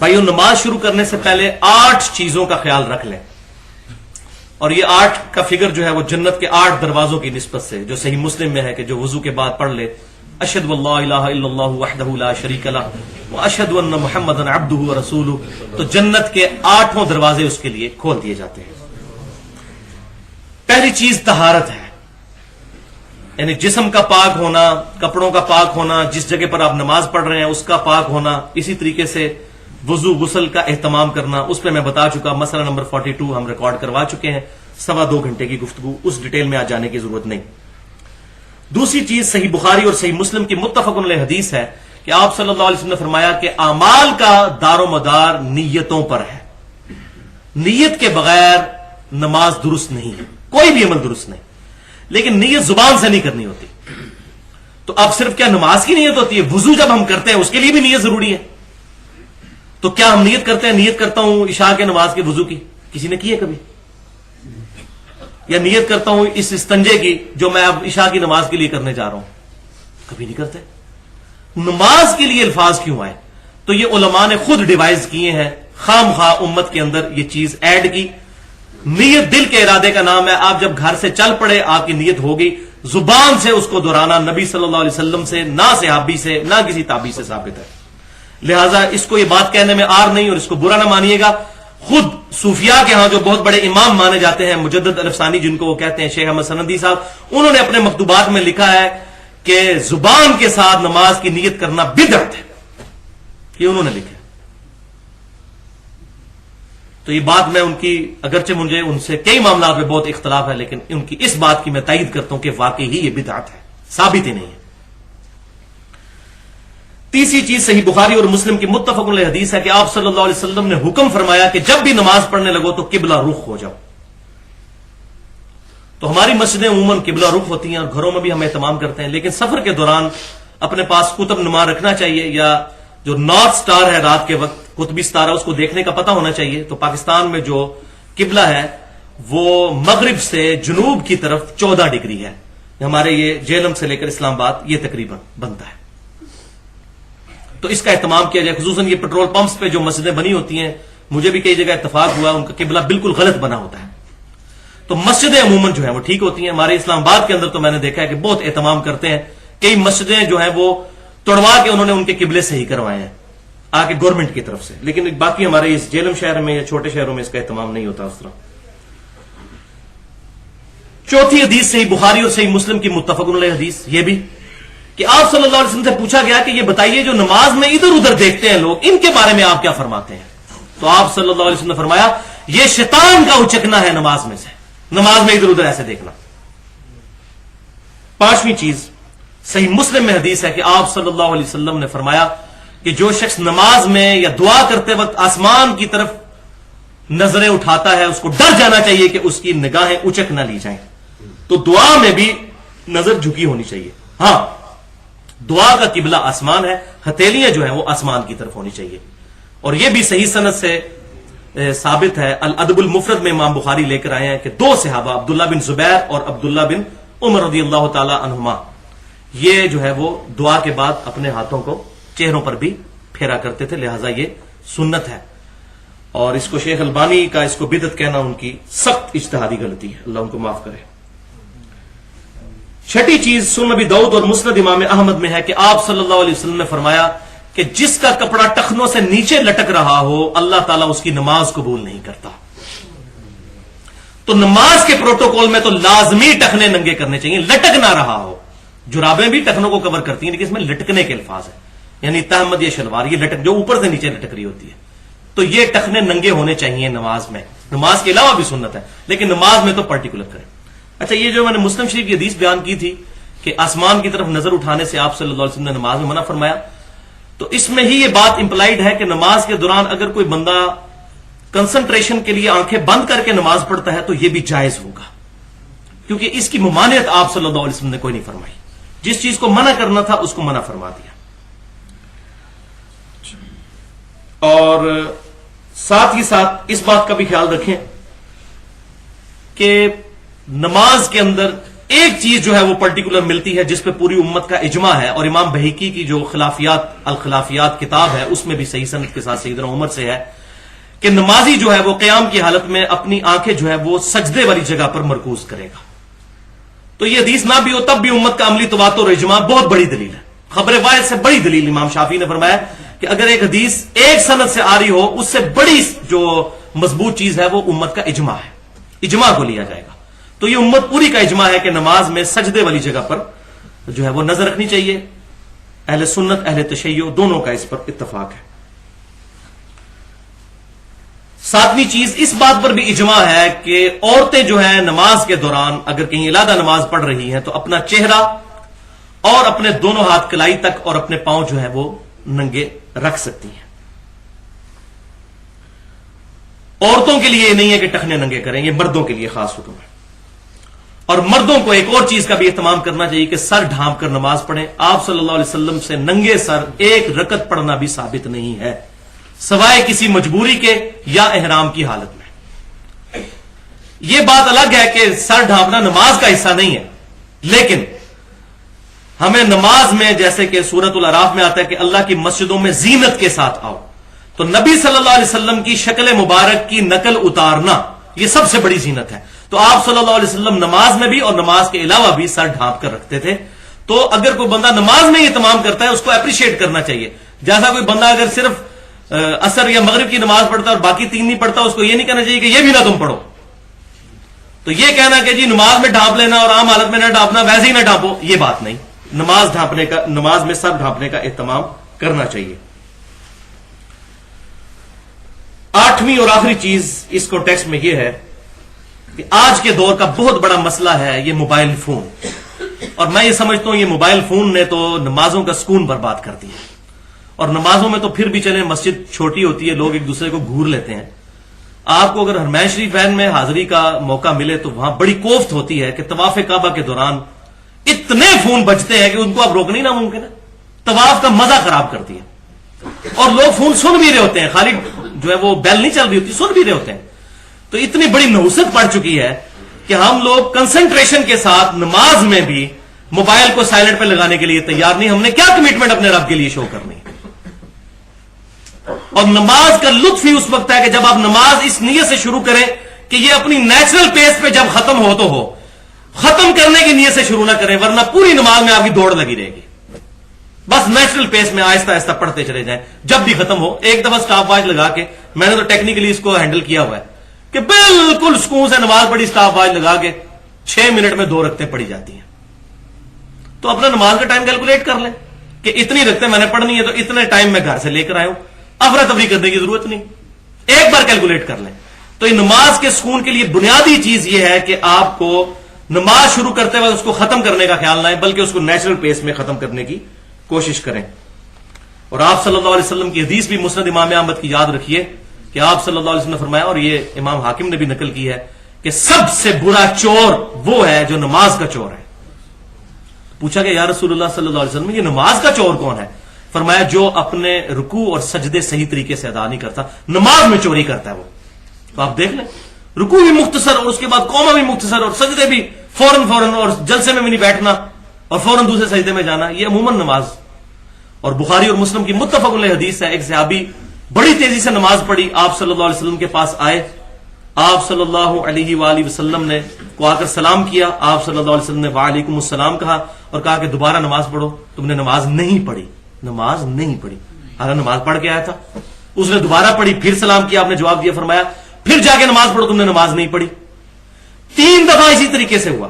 بھائیو نماز شروع کرنے سے پہلے 8 چیزوں کا خیال رکھ لیں، اور یہ 8 کا فگر جو ہے وہ جنت کے 8 دروازوں کی نسبت سے، جو صحیح مسلم میں ہے کہ جو وضو کے بعد پڑھ لے اشہد واللہ الہ الا اللہ وحدہ لا شریک لہ واشہد ان محمدا عبدہ ورسولہ، تو جنت کے 8 دروازے اس کے لیے کھول دیے جاتے ہیں۔ پہلی چیز طہارت ہے، یعنی جسم کا پاک ہونا، کپڑوں کا پاک ہونا، جس جگہ پر آپ نماز پڑھ رہے ہیں اس کا پاک ہونا، اسی طریقے سے وضو غسل کا اہتمام کرنا، اس پہ میں بتا چکا، مسئلہ نمبر 42 ہم ریکارڈ کروا چکے ہیں، 2.25 گھنٹے کی گفتگو، اس ڈیٹیل میں آ جانے کی ضرورت نہیں۔ دوسری چیز صحیح بخاری اور صحیح مسلم کی متفق علیہ حدیث ہے کہ آپ صلی اللہ علیہ وسلم نے فرمایا کہ اعمال کا دار و مدار نیتوں پر ہے، نیت کے بغیر نماز درست نہیں ہے، کوئی بھی عمل درست نہیں، لیکن نیت زبان سے نہیں کرنی ہوتی۔ تو اب صرف کیا نماز کی نیت ہوتی ہے؟ وضو جب ہم کرتے ہیں اس کے لیے بھی نیت ضروری ہے، تو کیا ہم نیت کرتے ہیں نیت کرتا ہوں عشاء کے نماز کے وضو کی؟ کسی نے کی ہے کبھی؟ یا نیت کرتا ہوں اس استنجے کی جو میں اب عشاء کی نماز کے لیے کرنے جا رہا ہوں؟ کبھی نہیں کرتے۔ نماز کے لیے الفاظ کیوں آئے؟ تو یہ علماء نے خود ڈیوائز کیے ہیں، خام خواہ امت کے اندر یہ چیز ایڈ کی۔ نیت دل کے ارادے کا نام ہے، آپ جب گھر سے چل پڑے آپ کی نیت ہوگی، زبان سے اس کو دہرانا نبی صلی اللہ علیہ وسلم سے، نہ صحابی سے، نہ کسی تابعی سے ثابت ہے۔ لہٰذا اس کو یہ بات کہنے میں آر نہیں، اور اس کو برا نہ مانیے گا۔ خود صوفیاء کے ہاں جو بہت بڑے امام مانے جاتے ہیں، مجدد الفسانی جن کو وہ کہتے ہیں، شیخ احمد سندی صاحب، انہوں نے اپنے مکتوبات میں لکھا ہے کہ زبان کے ساتھ نماز کی نیت کرنا بدعت ہے، یہ انہوں نے لکھا ہے۔ تو یہ بات میں ان کی، اگرچہ مجھے ان سے کئی معاملات میں بہت اختلاف ہے، لیکن ان کی اس بات کی میں تائید کرتا ہوں کہ واقعی ہی یہ بدعت ہے، ثابت ہی نہیں ہے۔ تیسری چیز صحیح بخاری اور مسلم کی متفق علیہ حدیث ہے کہ آپ صلی اللہ علیہ وسلم نے حکم فرمایا کہ جب بھی نماز پڑھنے لگو تو قبلہ رخ ہو جاؤ۔ تو ہماری مسجدیں عموماً قبلہ رخ ہوتی ہیں اور گھروں میں بھی ہم اہتمام کرتے ہیں، لیکن سفر کے دوران اپنے پاس قطب نما رکھنا چاہیے، یا جو نارتھ سٹار ہے رات کے وقت قطبی ستارہ، اس کو دیکھنے کا پتہ ہونا چاہیے۔ تو پاکستان میں جو قبلہ ہے وہ مغرب سے جنوب کی طرف 14 ڈگری ہے، ہمارے یہ جہلم سے لے کر اسلام آباد یہ تقریباً بنتا ہے۔ تو اس کا اہتمام کیا جائے، خصوصاً یہ پیٹرول پمپس پہ جو مسجدیں بنی ہوتی ہیں، مجھے بھی کئی جگہ اتفاق ہوا ان کا قبلہ بالکل غلط بنا ہوتا ہے۔ تو مسجدیں عموماً جو ہیں وہ ٹھیک ہوتی ہیں، ہمارے اسلام آباد کے اندر تو میں نے دیکھا ہے کہ بہت اہتمام کرتے ہیں، کئی مسجدیں جو ہیں وہ توڑوا کے انہوں نے ان کے قبلے صحیح کروائے ہیں آ کے گورنمنٹ کی طرف سے، لیکن باقی ہمارے اس جہلم شہر میں یا چھوٹے شہروں میں اس کا اہتمام نہیں ہوتا اس طرح۔ چوتھی حدیث صحیح بخاری اور صحیح مسلم کی متفق علیہ حدیث یہ بھی کہ آپ صلی اللہ علیہ وسلم سے پوچھا گیا کہ یہ بتائیے جو نماز میں ادھر ادھر دیکھتے ہیں لوگ، ان کے بارے میں آپ کیا فرماتے ہیں؟ تو آپ صلی اللہ علیہ وسلم نے فرمایا یہ شیطان کا اچکنا ہے نماز میں سے، نماز میں ادھر ادھر ایسے دیکھنا۔ پانچویں چیز صحیح مسلم میں حدیث ہے کہ آپ صلی اللہ علیہ وسلم نے فرمایا کہ جو شخص نماز میں یا دعا کرتے وقت آسمان کی طرف نظریں اٹھاتا ہے اس کو ڈر جانا چاہیے کہ اس کی نگاہیں اچک نہ لی جائیں۔ تو دعا میں بھی نظر جھکی ہونی چاہیے، ہاں دعا کا قبلہ آسمان ہے، ہتھیلیاں جو ہیں وہ آسمان کی طرف ہونی چاہیے، اور یہ بھی صحیح سند سے ثابت ہے۔ الادب المفرد میں امام بخاری لے کر آئے ہیں کہ 2 صحابہ عبداللہ بن زبیر اور عبداللہ بن عمر رضی اللہ تعالی عنہما، یہ جو ہے وہ دعا کے بعد اپنے ہاتھوں کو چہروں پر بھی پھیرا کرتے تھے، لہٰذا یہ سنت ہے، اور اس کو شیخ البانی کا اس کو بدعت کہنا ان کی سخت اجتہادی غلطی ہے، اللہ ان کو معاف کرے۔ چھٹی چیز سنن ابی داؤد اور مسند امام احمد میں ہے کہ آپ صلی اللہ علیہ وسلم نے فرمایا کہ جس کا کپڑا ٹخنوں سے نیچے لٹک رہا ہو اللہ تعالیٰ اس کی نماز قبول نہیں کرتا۔ تو نماز کے پروٹوکول میں تو لازمی ٹخنے ننگے کرنے چاہیے، لٹک نہ رہا ہو۔ جرابیں بھی ٹخنوں کو کور کرتی ہیں، لیکن اس میں لٹکنے کے الفاظ ہیں، یعنی تہمد یا شلوار، یہ لٹک جو اوپر سے نیچے لٹک رہی ہوتی ہے، تو یہ ٹخنے ننگے ہونے چاہیے نماز میں۔ نماز کے علاوہ بھی سنت ہے، لیکن نماز میں تو پرٹیکولر کریں۔ اچھا، یہ جو میں نے مسلم شریف کی حدیث بیان کی تھی کہ آسمان کی طرف نظر اٹھانے سے آپ صلی اللہ علیہ وسلم نے نماز میں منع فرمایا، تو اس میں ہی یہ بات امپلائڈ ہے کہ نماز کے دوران اگر کوئی بندہ کنسنٹریشن کے لیے آنکھیں بند کر کے نماز پڑھتا ہے تو یہ بھی جائز ہوگا، کیونکہ اس کی ممانعت آپ صلی اللہ علیہ وسلم نے کوئی نہیں فرمائی، جس چیز کو منع کرنا تھا اس کو منع فرما دیا۔ اور ساتھ ہی ساتھ اس بات کا بھی خیال رکھیں کہ نماز کے اندر ایک چیز جو ہے وہ پرٹیکولر ملتی ہے جس پہ پوری امت کا اجماع ہے، اور امام بہیقی کی جو الخلافیات کتاب ہے اس میں بھی صحیح سند کے ساتھ سیدنا عمر سے ہے کہ نمازی جو ہے وہ قیام کی حالت میں اپنی آنکھیں جو ہے وہ سجدے والی جگہ پر مرکوز کرے گا. تو یہ حدیث نہ بھی ہو تب بھی امت کا عملی تواتر اور اجماع بہت بڑی دلیل ہے. خبر واحد سے بڑی دلیل امام شافعی نے فرمایا کہ اگر ایک حدیث ایک سند سے آ رہی ہو اس سے بڑی جو مضبوط چیز ہے وہ امت کا اجماع ہے، اجماع کو لیا جائے گا. تو یہ امت پوری کا اجماع ہے کہ نماز میں سجدے والی جگہ پر جو ہے وہ نظر رکھنی چاہیے. اہل سنت اہل تشیع دونوں کا اس پر اتفاق ہے. ساتویں چیز اس بات پر بھی اجماع ہے کہ عورتیں جو ہیں نماز کے دوران اگر کہیں علیحدہ نماز پڑھ رہی ہیں تو اپنا چہرہ اور اپنے دونوں ہاتھ کلائی تک اور اپنے پاؤں جو ہے وہ ننگے رکھ سکتی ہیں. عورتوں کے لیے یہ نہیں ہے کہ ٹخنے ننگے کریں، یہ مردوں کے لیے خاص حکم ہے. اور مردوں کو ایک اور چیز کا بھی اہتمام کرنا چاہیے کہ سر ڈھانپ کر نماز پڑھیں. آپ صلی اللہ علیہ وسلم سے ننگے سر ایک رکعت پڑھنا بھی ثابت نہیں ہے سوائے کسی مجبوری کے یا احرام کی حالت میں. یہ بات الگ ہے کہ سر ڈھانپنا نماز کا حصہ نہیں ہے، لیکن ہمیں نماز میں جیسے کہ سورۃ الاعراف میں آتا ہے کہ اللہ کی مسجدوں میں زینت کے ساتھ آؤ، تو نبی صلی اللہ علیہ وسلم کی شکل مبارک کی نقل اتارنا یہ سب سے بڑی زینت ہے. تو آپ صلی اللہ علیہ وسلم نماز میں بھی اور نماز کے علاوہ بھی سر ڈھانپ کر رکھتے تھے. تو اگر کوئی بندہ نماز میں یہ تمام کرتا ہے اس کو اپریشیٹ کرنا چاہیے. جیسا کوئی بندہ اگر صرف عصر یا مغرب کی نماز پڑھتا اور باقی تین نہیں پڑھتا، اس کو یہ نہیں کہنا چاہیے کہ یہ بھی نہ تم پڑھو. تو یہ کہنا کہ جی نماز میں ڈھانپ لینا اور عام حالت میں نہ ڈھانپنا، ویسے ہی نہ ڈھانپو، یہ بات نہیں. نماز میں سر ڈھانپنے کا اہتمام کرنا چاہیے. آٹھویں اور آخری چیز اس کانٹیکسٹ میں یہ ہے کہ آج کے دور کا بہت بڑا مسئلہ ہے یہ موبائل فون. اور میں یہ سمجھتا ہوں یہ موبائل فون نے تو نمازوں کا سکون برباد کر دیا. اور نمازوں میں تو پھر بھی چلیں مسجد چھوٹی ہوتی ہے، لوگ ایک دوسرے کو گھور لیتے ہیں. آپ کو اگر حرمین شریف میں حاضری کا موقع ملے تو وہاں بڑی کوفت ہوتی ہے کہ طواف کعبہ کے دوران اتنے فون بجتے ہیں کہ ان کو آپ روکنا ہی ناممکن ہے. طواف کا مزہ خراب کر دیا. اور لوگ فون سن بھی رہے ہوتے ہیں، خالی جو ہے وہ بیل نہیں چل رہی ہوتی، سن بھی رہے ہوتے ہیں. تو اتنی بڑی نحوست پڑ چکی ہے کہ ہم لوگ کنسنٹریشن کے ساتھ نماز میں بھی موبائل کو سائلنٹ پہ لگانے کے لیے تیار نہیں. ہم نے کیا کمٹمنٹ اپنے رب کے لیے شو کرنی ہے؟ اور نماز کا لطف ہی اس وقت ہے کہ جب آپ نماز اس نیت سے شروع کریں کہ یہ اپنی نیچرل پیس پہ جب ختم ہو تو ہو، ختم کرنے کی نیت سے شروع نہ کریں، ورنہ پوری نماز میں آپ کی دوڑ لگی رہے گی. بس نیچرل پیس میں آہستہ آہستہ پڑھتے چلے جائیں. جب بھی ختم ہو ایک دفعہ سٹاپ واچ لگا کے، میں نے تو ٹیکنیکلی اس کو ہینڈل کیا ہوا ہے کہ بالکل سکون سے نماز پڑھی، سٹاپ واچ لگا کے 6 منٹ میں 2 رکعتیں پڑھی جاتی ہیں. تو اپنا نماز کا ٹائم کیلکولیٹ کر لیں کہ اتنی رکعتیں میں نے پڑھنی ہے تو اتنے ٹائم میں گھر سے لے کر آیا ہوں. افراتفری کرنے کی ضرورت نہیں، ایک بار کیلکولیٹ کر لیں. تو یہ نماز کے سکون کے لیے بنیادی چیز یہ ہے کہ آپ کو نماز شروع کرتے وقت اس کو ختم کرنے کا خیال نہ ہے، بلکہ اس کو نیچرل پیس میں ختم کرنے کی کوشش کریں. اور آپ صلی اللہ علیہ وسلم کی حدیث بھی مسند امام احمد کی یاد رکھیے کہ آپ صلی اللہ علیہ وسلم نے فرمایا، اور یہ امام حاکم نے بھی نقل کی ہے، کہ سب سے برا چور وہ ہے جو نماز کا چور ہے. پوچھا کہ یا رسول اللہ صلی اللہ علیہ وسلم یہ نماز کا چور کون ہے؟ فرمایا جو اپنے رکوع اور سجدے صحیح طریقے سے ادا نہیں کرتا، نماز میں چوری کرتا ہے وہ. تو آپ دیکھ لیں، رکوع بھی مختصر اور اس کے بعد قوما بھی مختصر اور سجدے بھی فوراً اور جلسے میں بھی نہیں بیٹھنا اور فوراً دوسرے سجدے میں جانا، یہ عموماً نماز. اور بخاری اور مسلم کی متفق علیہ حدیث ہے، ایک صحابی بڑی تیزی سے نماز پڑھی، آپ صلی اللہ علیہ وسلم کے پاس آئے، آپ صلی اللہ علیہ وآلہ وسلم نے کو آ کر سلام کیا، آپ صلی اللہ علیہ وسلم نے وعلیکم السلام کہا اور کہا کہ دوبارہ نماز پڑھو. تم نے نماز نہیں پڑھی، نماز نہیں پڑھی. حالانکہ نماز پڑھ کے آیا تھا. اس نے دوبارہ پڑھی، پھر سلام کیا، آپ نے جواب دیا، فرمایا پھر جا کے نماز پڑھو، تم نے نماز نہیں پڑھی. 3 دفعہ اسی طریقے سے ہوا.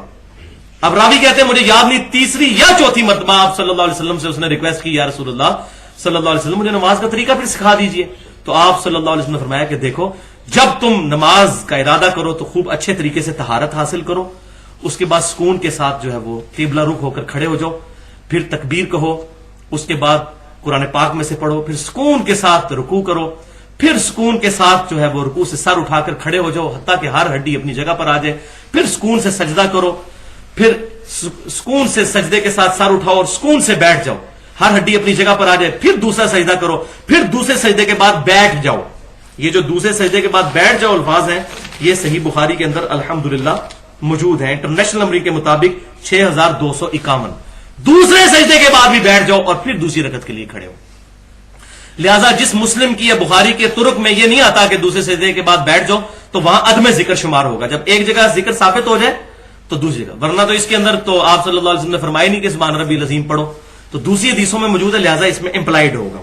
اب راوی کہتے ہیں مجھے یاد نہیں، تیسری یا چوتھی مرتبہ آپ صلی اللہ علیہ وسلم سے اس نے ریکویسٹ کی، یا رسول اللہ صلی اللہ علیہ وسلم مجھے نماز کا طریقہ پھر سکھا دیجئے. تو آپ صلی اللہ علیہ وسلم نے فرمایا کہ دیکھو، جب تم نماز کا ارادہ کرو تو خوب اچھے طریقے سے طہارت حاصل کرو، اس کے بعد سکون کے ساتھ جو ہے وہ قبلہ رخ ہو کر کھڑے ہو جاؤ، پھر تکبیر کہو، اس کے بعد قرآن پاک میں سے پڑھو، پھر سکون کے ساتھ رکوع کرو، پھر سکون کے ساتھ جو ہے وہ رکوع سے سر اٹھا کر کھڑے ہو جاؤ حتیٰ کہ ہر ہڈی اپنی جگہ پر آ جائے، پھر سکون سے سجدہ کرو، پھر سکون سے سجدے کے ساتھ سر اٹھاؤ اور سکون سے بیٹھ جاؤ، ہر ہڈی اپنی جگہ پر آ جائے، پھر دوسرا سجدہ کرو، پھر دوسرے سجدے کے بعد بیٹھ جاؤ. یہ جو دوسرے سجدے کے بعد بیٹھ جاؤ الفاظ ہیں، یہ صحیح بخاری کے اندر الحمدللہ موجود ہیں انٹرنیشنل نمبر کے مطابق 6251. دوسرے سجدے کے بعد بھی بیٹھ جاؤ اور پھر دوسری رکعت کے لیے کھڑے ہو. لہذا جس مسلم کی یا بخاری کے طرق میں یہ نہیں آتا کہ دوسرے سجدے کے بعد بیٹھ جاؤ تو وہاں عدم ذکر شمار ہوگا. جب ایک جگہ ذکر ثابت ہو جائے تو دوسری جگہ, ورنہ تو اس کے اندر تو آپ صلی اللہ علیہ وسلم نے فرمایا نہیں کہ سبحان ربی العظیم پڑھو, تو دوسری حدیثوں میں موجود ہے, لہذا اس میں امپلائڈ ہوگا.